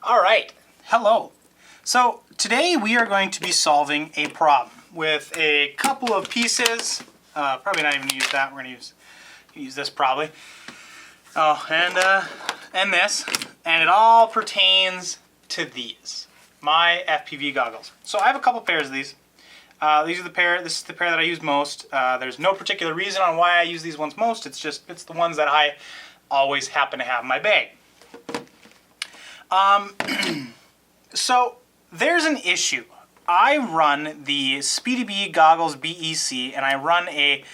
All right, hello. So today we are going to be solving a problem with a couple of pieces. Probably not even use that. We're going to use this probably. Oh, and this, and it all pertains to these, my FPV goggles. So I have a couple pairs of these. These are the pair. This is the pair that I use most. There's no particular reason on why I use these ones most. It's the ones that I always happen to have in my bag. So there's an issue. I run the SpeedyBee Goggles BEC, and I run a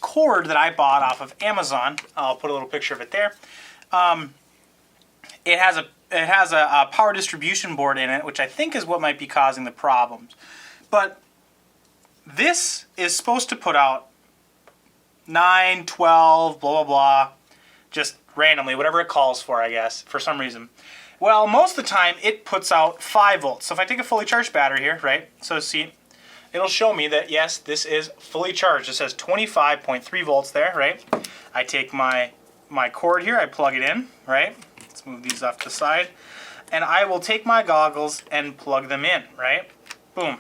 cord that I bought off of Amazon. I'll put a little picture of it there. It has a power distribution board in it, which I think is what might be causing the problems. But this is supposed to put out 9, 12, blah, blah, blah, just randomly, whatever it calls for, I guess, for some reason. Well, most of the time, it puts out 5 volts. So if I take a fully charged battery here, right, so see, it'll show me that, yes, this is fully charged. It says 25.3 volts there, right? I take my cord here, I plug it in, right? Let's move these off to the side. And I will take my goggles and plug them in, right? Boom.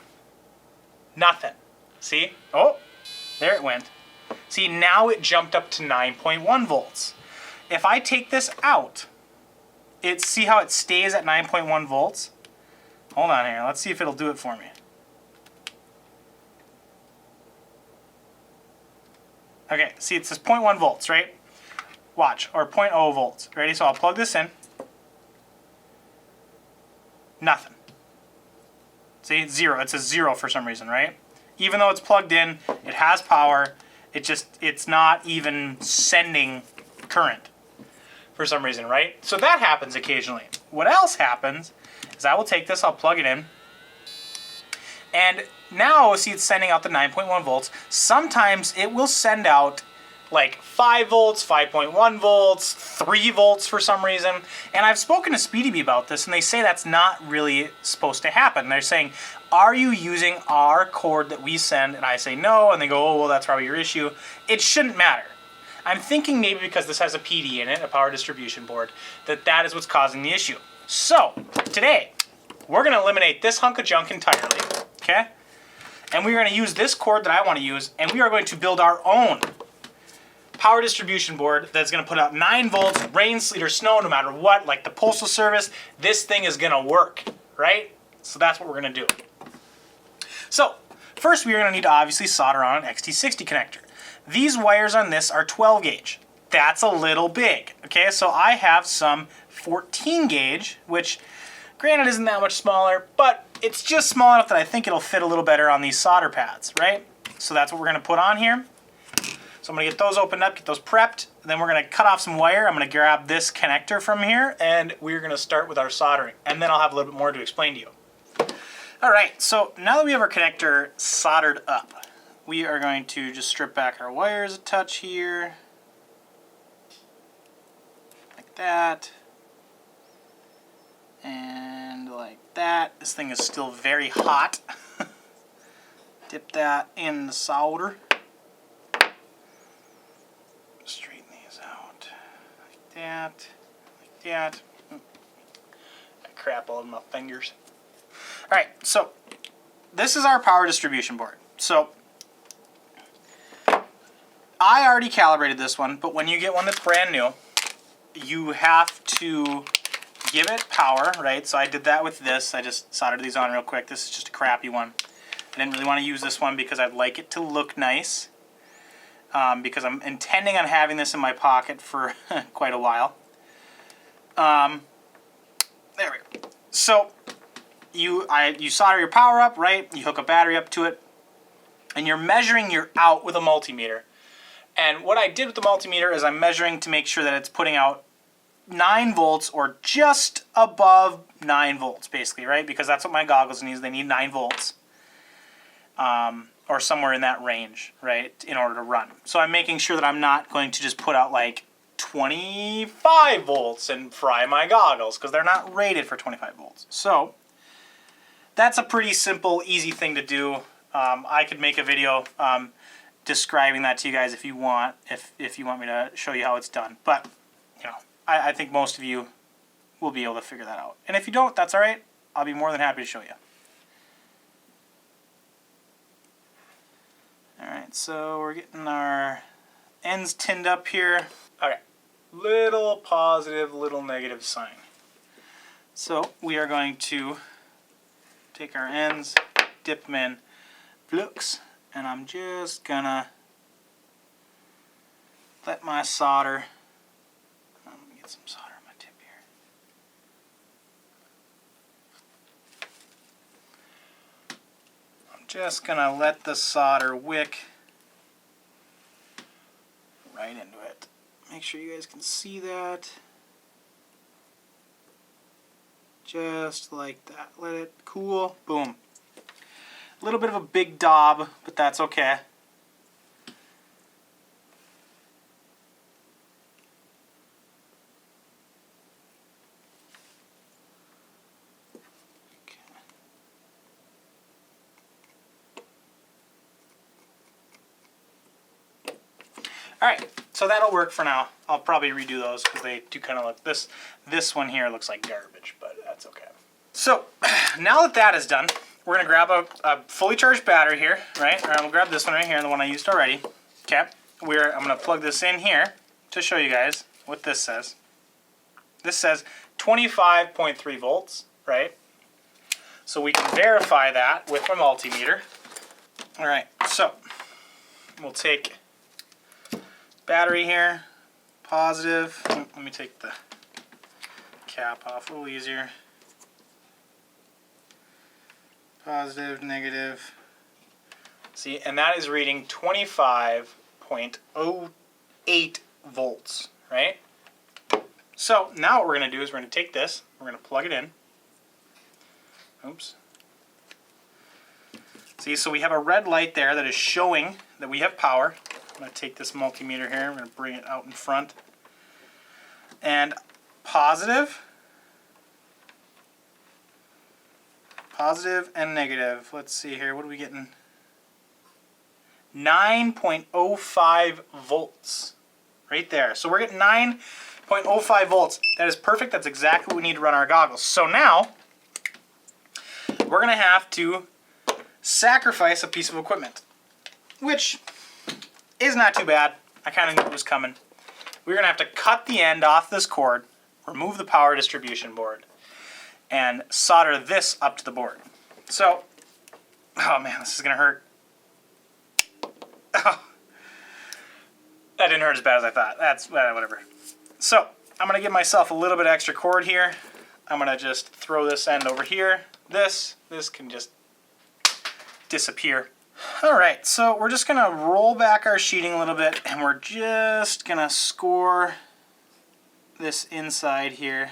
Nothing. See? Oh, there it went. See, now it jumped up to 9.1 volts. If I take this out, see how it stays at 9.1 volts? Hold on here. Let's see if it'll do it for me. Okay, see, it says 0.1 volts, right? Watch, or 0.0 volts. Ready? So I'll plug this in. Nothing. See, it's 0. It says 0 for some reason, right? Even though it's plugged in, it has power, it's not even sending current for some reason, right? So that happens occasionally. What else happens is I will take this, I'll plug it in, and now, see, it's sending out the 9.1 volts. Sometimes it will send out like 5 volts, 5.1 volts, 3 volts for some reason. And I've spoken to SpeedyBee about this, and they say that's not really supposed to happen. They're saying, are you using our cord that we send? And I say no, and they go, oh, well, that's probably your issue. It shouldn't matter. I'm thinking maybe because this has a PD in it, a power distribution board, that is what's causing the issue. So, today, we're going to eliminate this hunk of junk entirely, okay? And we're going to use this cord that I want to use, and we are going to build our own power distribution board that's going to put out 9 volts, rain, sleet, or snow, no matter what, like the Postal Service. This thing is going to work, right? So that's what we're going to do. So, first we're going to need to obviously solder on an XT60 connector. These wires on this are 12 gauge. That's a little big, okay? So I have some 14 gauge, which granted isn't that much smaller, but it's just small enough that I think it'll fit a little better on these solder pads, right? So that's what we're going to put on here. So I'm going to get those opened up, get those prepped, then we're going to cut off some wire. I'm going to grab this connector from here, and we're going to start with our soldering, and then I'll have a little bit more to explain to you. All right, so now that we have our connector soldered up, we are going to just strip back our wires a touch here, like that, and like that. This thing is still very hot. Dip that in the solder. Straighten these out, like that, like that. Got crap all over my fingers. All right, so this is our power distribution board. So I already calibrated this one, but when you get one that's brand new, you have to give it power, right? So I did that with this. I just soldered these on real quick. This is just a crappy one. I didn't really want to use this one because I'd like it to look nice, because I'm intending on having this in my pocket for quite a while. There we go. So you solder your power up, right? You hook a battery up to it, and you're measuring your out with a multimeter. And what I did with the multimeter is I'm measuring to make sure that it's putting out 9 volts or just above 9 volts, basically, right? Because that's what my goggles need. They need 9 volts, or somewhere in that range, right, in order to run. So I'm making sure that I'm not going to just put out like 25 volts and fry my goggles, because they're not rated for 25 volts. So that's a pretty simple, easy thing to do. I could make a video describing that to you guys if you want, if you want me to show you how it's done. But, you know, I think most of you will be able to figure that out. And if you don't, that's all right. I'll be more than happy to show you. All right, so we're getting our ends tinned up here. Okay, little positive, little negative sign. So we are going to take our ends, dip them in flux, and I'm just gonna let my solder, let me get some solder on my tip here. I'm just gonna let the solder wick right into it. Make sure you guys can see that. Just like that. Let it cool. Boom. A little bit of a big daub, but that's okay. Alright, so that'll work for now. I'll probably redo those because they do kind of look, this one here looks like garbage, but that's okay. So, now that that is done, we're going to grab a fully charged battery here, right? Or we'll grab this one right here, the one I used already. Okay, I'm going to plug this in here to show you guys what this says. This says 25.3 volts, right? So we can verify that with my multimeter. Alright, so we'll take battery here, positive. Let me take the cap off a little easier. Positive, negative. See, and that is reading 25.08 volts, right? So now what we're going to do is we're going to take this, we're going to plug it in. Oops. See, so we have a red light there that is showing that we have power. I'm going to take this multimeter here, I'm going to bring it out in front. And positive and negative. Let's see here, what are we getting? 9.05 volts. Right there. So we're getting 9.05 volts. That is perfect. That's exactly what we need to run our goggles. So now, we're going to have to sacrifice a piece of equipment, which is not too bad. I kind of knew it was coming. We're going to have to cut the end off this cord, remove the power distribution board, and solder this up to the board. So, oh man, this is going to hurt. Oh, that didn't hurt as bad as I thought. That's whatever. So, I'm going to give myself a little bit extra cord here. I'm going to just throw this end over here. This can just disappear. Alright, so we're just going to roll back our sheeting a little bit, and we're just going to score this inside here.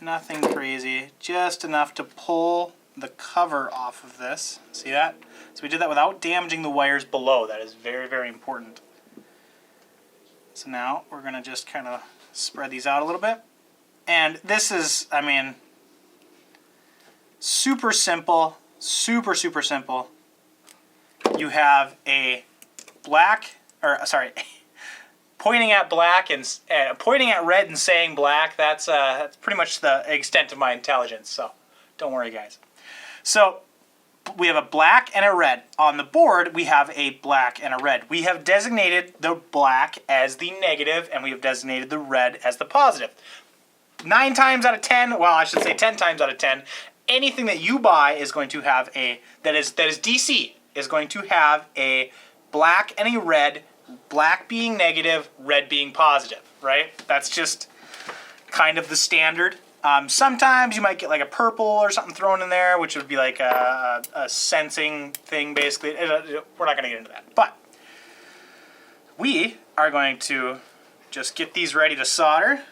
Nothing crazy, just enough to pull the cover off of this. See that? So we did that without damaging the wires below. That is very, very important. So now we're going to just kind of spread these out a little bit. And this is, I mean, super simple, super simple. You have a black, or sorry, pointing at black and pointing at red and saying black. That's pretty much the extent of my intelligence. So don't worry, guys. So we have a black and a red. On the board, we have a black and a red. We have designated the black as the negative, and we have designated the red as the positive. 9 times out of 10, well, I should say 10 times out of 10, anything that you buy is going to have a, that is DC, is going to have a black and a red, black being negative, red being positive, right? That's just kind of the standard. Sometimes you might get like a purple or something thrown in there, which would be like a sensing thing, basically. We're not going to get into that. But we are going to just get these ready to solder.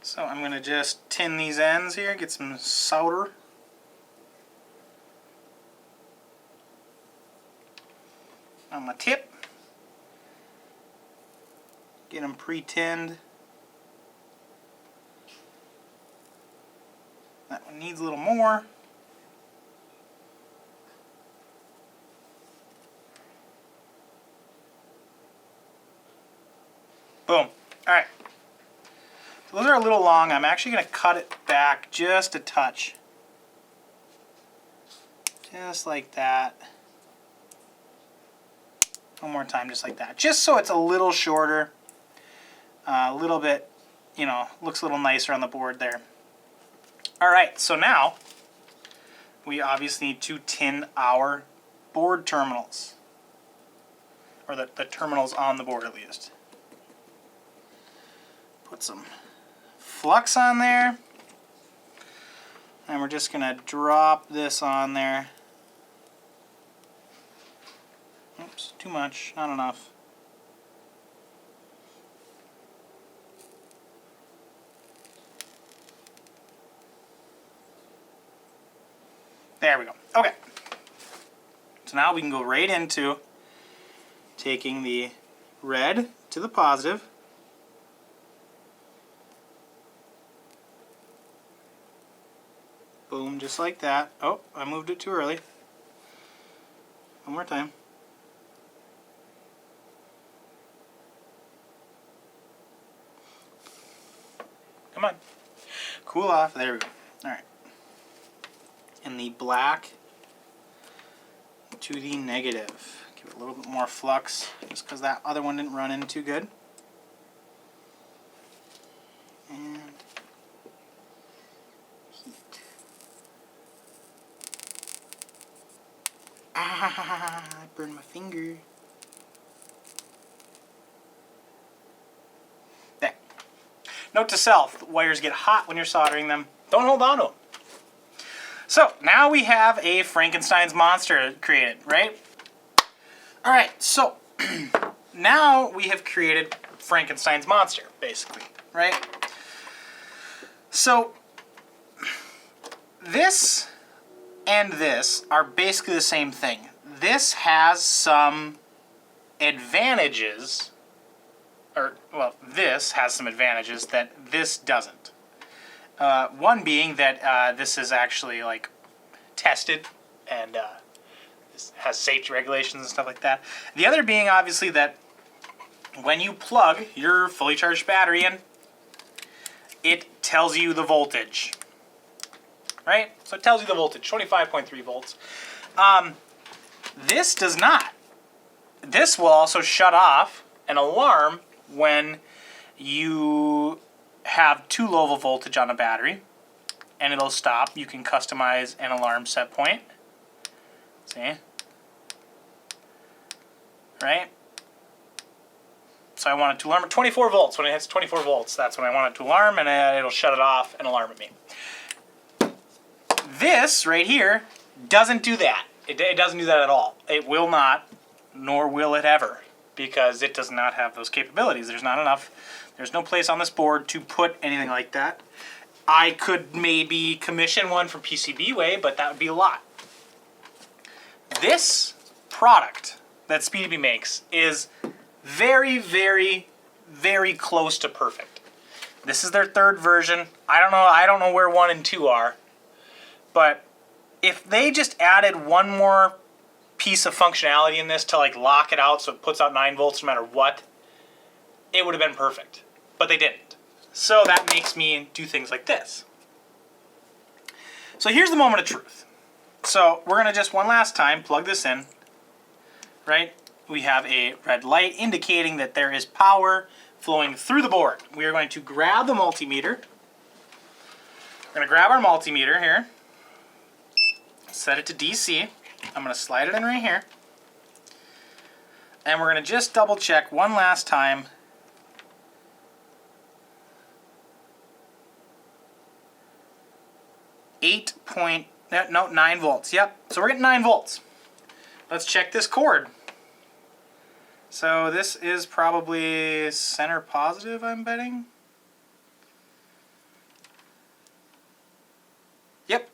So I'm going to just tin these ends here, get some solder. On my tip. Get them pre-tinned. That one needs a little more. Boom. All right. So those are a little long. I'm actually going to cut it back just a touch. Just like that. One more time, just like that. Just so it's a little shorter. A little bit, you know, looks a little nicer on the board there. All right, so now we obviously need to tin our board terminals. Or the terminals on the board at least. Put some flux on there. And we're just going to drop this on there. Oops, too much, not enough. There we go. Okay. So now we can go right into taking the red to the positive. Boom, just like that. Oh, I moved it too early. One more time. Come on. Cool off. There we go. All right. And the black to the negative. Give it a little bit more flux just because that other one didn't run in too good. And heat. Ah, I burned my finger. There. Note to self, wires get hot when you're soldering them. Don't hold on to them. So, now we have a Frankenstein's monster created, right? Alright, so, now we have created Frankenstein's monster, basically, right? So, this and this are basically the same thing. This has some advantages, or, well, this has some advantages that this doesn't. One being that this is actually like tested and this has safety regulations and stuff like that. The other being obviously that when you plug your fully charged battery in, it tells you the voltage, right? So it tells you the voltage, 25.3 volts. This does not. This will also shut off an alarm when you have too low of a voltage on a battery, and it'll stop. You can customize an alarm set point. See? Right? So I want it to alarm at 24 volts. When it hits 24 volts, that's when I want it to alarm, and it'll shut it off and alarm at me. This right here doesn't do that. It doesn't do that at all. It will not, nor will it ever, because it does not have those capabilities. There's not enough. There's no place on this board to put anything like that. I could maybe commission one from PCBWay, but that would be a lot. This product that SpeedyBee makes is very, very, very close to perfect. This is their third version. I don't know where 1 and 2 are, but if they just added one more piece of functionality in this to like lock it out so it puts out 9 volts no matter what, it would have been perfect. But they didn't. So that makes me do things like this. So here's the moment of truth. So we're going to just one last time plug this in, right? We have a red light indicating that there is power flowing through the board. We are going to grab the multimeter. We're going to grab our multimeter here, set it to DC. I'm going to slide it in right here. And we're going to just double check one last time. 9 volts. Yep, so we're getting 9 volts. Let's check this cord. So this is probably center positive, I'm betting. Yep,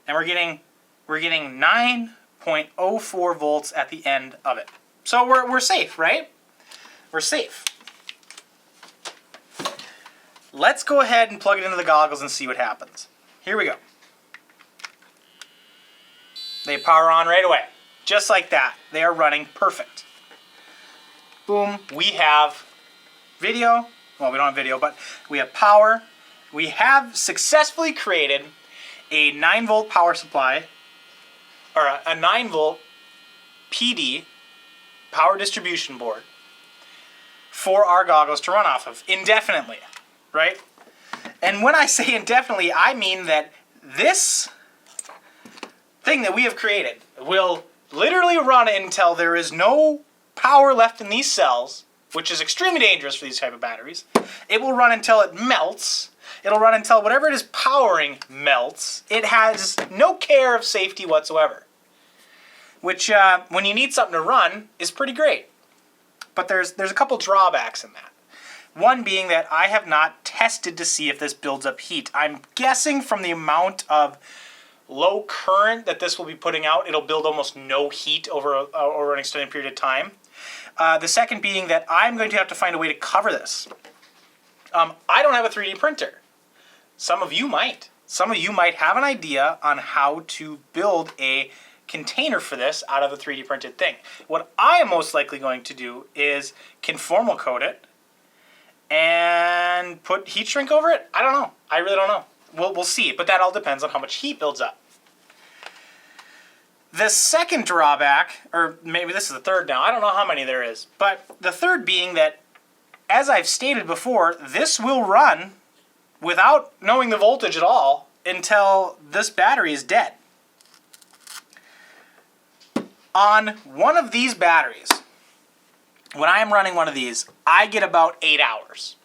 and we're getting 9.04 volts at the end of it. So we're safe, right? We're safe. Let's go ahead and plug it into the goggles and see what happens. Here we go. They power on right away. Just like that. They are running perfect. Boom. We have video. Well, we don't have video, but we have power. We have successfully created a 9-volt power supply, or a 9-volt PD, power distribution board, for our goggles to run off of indefinitely, right? And when I say indefinitely, I mean that this thing that we have created will literally run until there is no power left in these cells, which is extremely dangerous for these type of batteries. It will run until it melts. It'll run until whatever it is powering melts. It has no care of safety whatsoever, which when you need something to run is pretty great. But there's a couple drawbacks in that. One being that I have not tested to see if this builds up heat. I'm guessing from the amount of low current that this will be putting out, it'll build almost no heat over an extended period of time. The second being that I'm going to have to find a way to cover this. I don't have a 3D printer. Some of you might. Some of you might have an idea on how to build a container for this out of a 3D printed thing. What I am most likely going to do is conformal coat it and put heat shrink over it. I don't know. I really don't know. We'll see, but that all depends on how much heat builds up. The second drawback, or maybe this is the third now, I don't know how many there is, but the third being that, as I've stated before, this will run without knowing the voltage at all until this battery is dead. On one of these batteries, when I am running one of these, I get about 8 hours.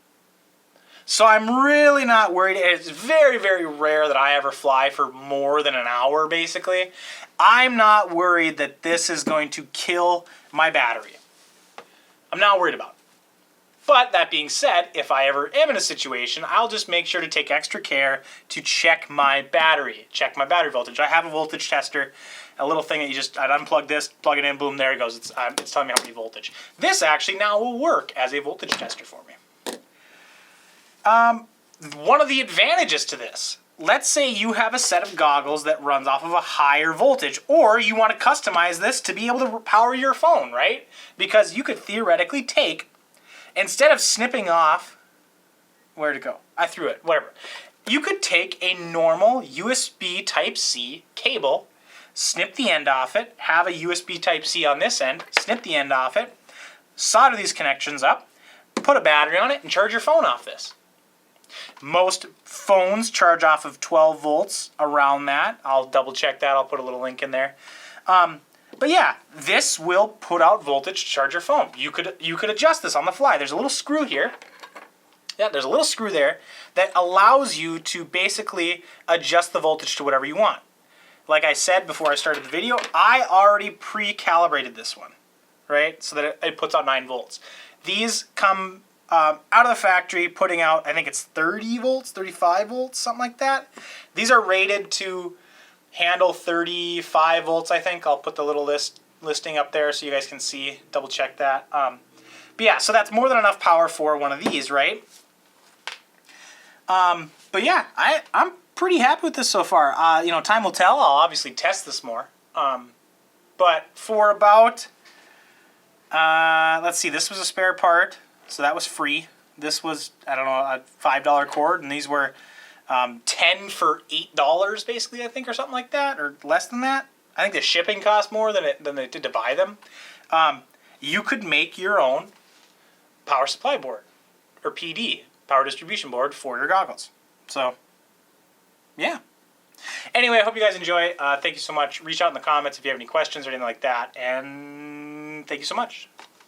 So I'm really not worried. It's very, very rare that I ever fly for more than an hour, basically. I'm not worried that this is going to kill my battery. I'm not worried about it. But that being said, if I ever am in a situation, I'll just make sure to take extra care to check my battery voltage. I have a voltage tester, a little thing that I'd unplug this, plug it in, boom, there it goes. It's telling me how many voltage. This actually now will work as a voltage tester for me. One of the advantages to this, let's say you have a set of goggles that runs off of a higher voltage, or you want to customize this to be able to power your phone, right? Because you could theoretically take, instead of snipping off, where'd it go? I threw it, whatever. You could take a normal USB Type-C cable, snip the end off it, have a USB Type-C on this end, snip the end off it, solder these connections up, put a battery on it, and charge your phone off this. Most phones charge off of 12 volts around that. I'll double check that. I'll put a little link in there. But yeah, this will put out voltage to charge your phone. You could adjust this on the fly. There's a little screw here. Yeah, there's a little screw there that allows you to basically adjust the voltage to whatever you want. Like I said before I started the video, I already pre-calibrated this one, right? So that it puts out 9 volts. These come out of the factory putting out, I think it's 30 volts, 35 volts, something like that. These are rated to handle 35 volts, I think. I'll put the little listing up there so you guys can see, double check that. But yeah, so that's more than enough power for one of these, right? But yeah, I'm pretty happy with this so far. Time will tell. I'll obviously test this more. But for about, let's see, this was a spare part. So that was free. This was, I don't know, a $5 cord, and these were 10 for $8 basically, I think, or something like that, or less than that. I think the shipping cost more than it did to buy them. You could make your own power supply board, or PD, power distribution board, for your goggles. So, yeah. Anyway, I hope you guys enjoy. Thank you so much. Reach out in the comments if you have any questions or anything like that, and thank you so much.